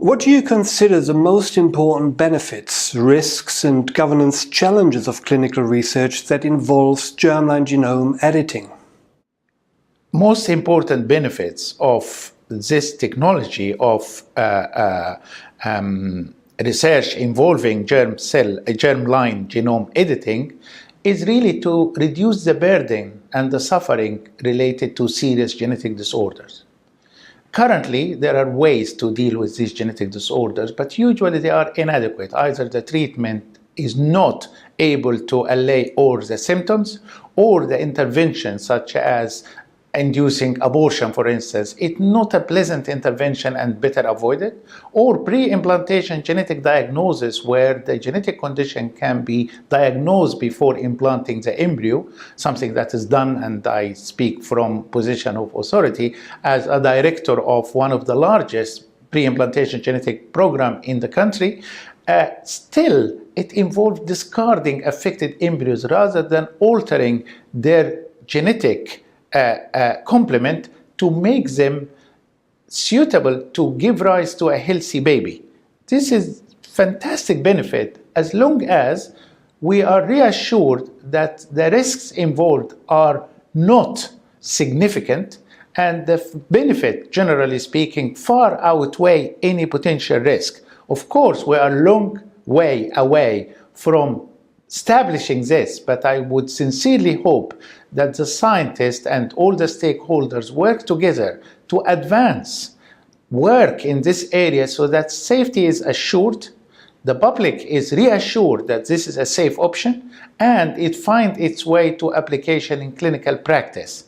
What do you consider the most important benefits, risks and governance challenges of clinical research that involves germline genome editing? Most important benefits of this technology of research involving germline genome editing is really to reduce the burden and the suffering related to serious genetic disorders. Currently, there are ways to deal with these genetic disorders, but usually they are inadequate. Either the treatment is not able to allay all the symptoms, or the intervention, such as inducing abortion, for instance, it's not a pleasant intervention and better avoided, or pre-implantation genetic diagnosis where the genetic condition can be diagnosed before implanting the embryo, something that is done, and I speak from position of authority as a director of one of the largest pre-implantation genetic program in the country. Still, it involves discarding affected embryos rather than altering their genetic complement to make them suitable to give rise to a healthy baby. This is fantastic benefit as long as we are reassured that the risks involved are not significant and the benefit, generally speaking, far outweigh any potential risk. Of course, we are a long way away from establishing this, but I would sincerely hope that the scientists and all the stakeholders work together to advance work in this area so that safety is assured, the public is reassured that this is a safe option, and it finds its way to application in clinical practice.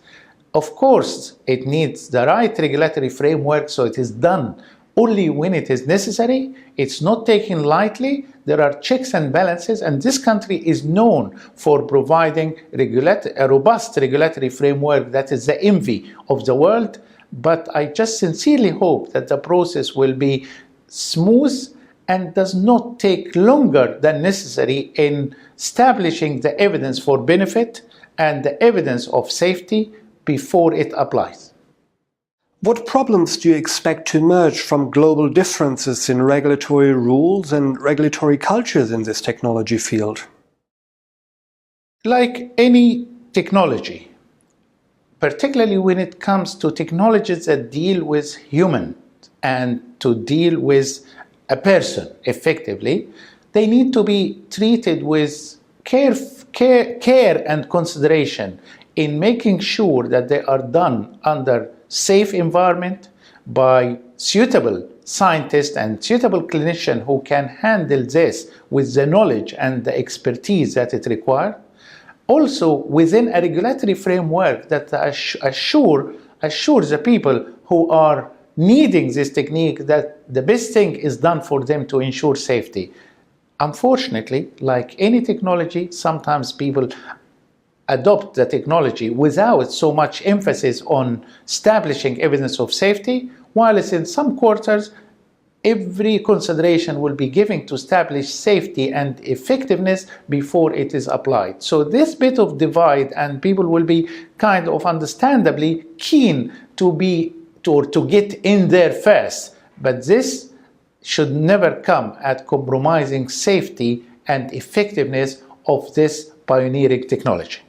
Of course, it needs the right regulatory framework, so it is done only when it is necessary. It's not taken lightly. There are checks and balances, and this country is known for providing a robust regulatory framework that is the envy of the world. But I just sincerely hope that the process will be smooth and does not take longer than necessary in establishing the evidence for benefit and the evidence of safety before it applies. What problems do you expect to emerge from global differences in regulatory rules and regulatory cultures in this technology field? Like any technology, particularly when it comes to technologies that deal with humans and to deal with a person effectively, they need to be treated with care and consideration in making sure that they are done under safe environment by suitable scientists and suitable clinicians who can handle this with the knowledge and the expertise that it requires. Also within a regulatory framework that assures the people who are needing this technique that the best thing is done for them to ensure safety. Unfortunately, like any technology, sometimes people adopt the technology without so much emphasis on establishing evidence of safety, while in some quarters, every consideration will be given to establish safety and effectiveness before it is applied. So this bit of divide, and people will be kind of understandably keen to get in there first, but this should never come at compromising safety and effectiveness of this pioneering technology.